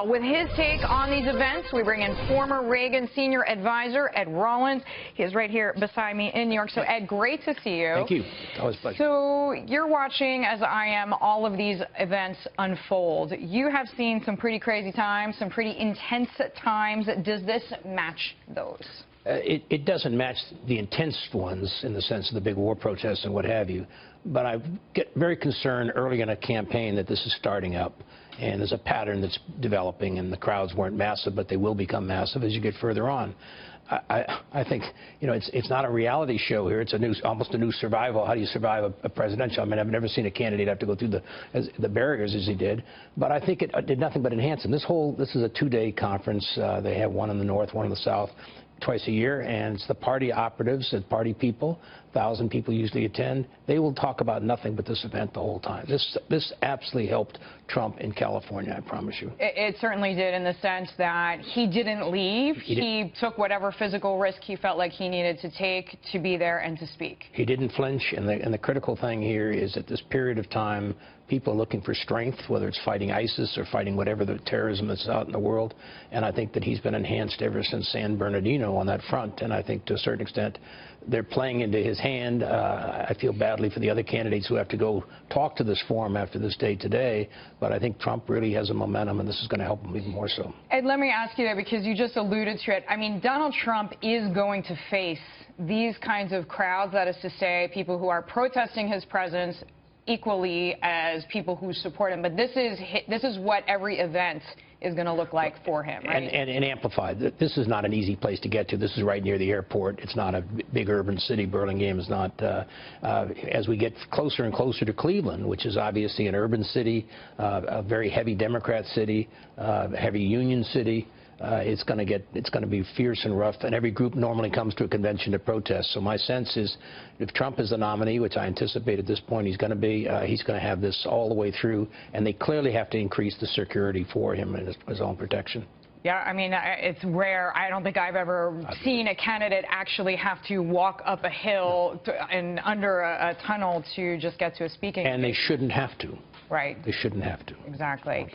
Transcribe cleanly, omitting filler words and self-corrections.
With his take on these events, we bring in former Reagan senior advisor Ed Rollins. He is right here beside me in New York. So, Ed, great to see you. Thank you. Always a pleasure. So, you're watching, as I am, all of these events unfold. You have seen some pretty crazy times, some pretty intense times. Does this match those? It doesn't match the intense ones in the sense of the big war protests and what have you. But I get very concerned early in a campaign that this is starting up. And there's a pattern that's developing, and the crowds weren't massive, but they will become massive as you get further on. I think, you know, it's not a reality show here. It's almost a new survival. How do you survive a presidential? I mean, I've never seen a candidate have to go through the barriers as he did. But I think it did nothing but enhance him. This is a two-day conference. They have one in the north, one in the south, twice a year, and it's the party operatives, the party people. 1,000 people usually attend. They will talk about nothing but this event the whole time. This absolutely helped Trump in California, I promise you. It certainly did, in the sense that he didn't leave. He took whatever physical risk he felt like he needed to take to be there and to speak. He didn't flinch, and the critical thing here is at this period of time, people are looking for strength, whether it's fighting ISIS or fighting whatever the terrorism that's out in the world. And I think that he's been enhanced ever since San Bernardino on that front. And I think to a certain extent, they're playing into his hand. I feel badly for the other candidates who have to go talk to this forum after this day today. But I think Trump really has a momentum, and this is going to help him even more so. Ed, let me ask you that, because you just alluded to it. I mean, Donald Trump is going to face these kinds of crowds, that is to say, people who are protesting his presence equally as people who support him. But this is what every event is going to look like for him, right? And amplified. This is not an easy place to get to. This is right near the airport. It's not a big urban city. Burlingame is not. As we get closer and closer to Cleveland, which is obviously an urban city, a very heavy Democrat city, heavy Union city, it's going to be fierce and rough, and every group normally comes to a convention to protest. So my sense is, if Trump is the nominee, which I anticipate at this point he's going to be, he's going to have this all the way through, and they clearly have to increase the security for him and his own protection. Yeah, I mean, it's rare. I don't think I've ever seen a candidate actually have to walk up a hill and under a tunnel to just get to a speaking. And they shouldn't have to. Right. They shouldn't have to. Exactly.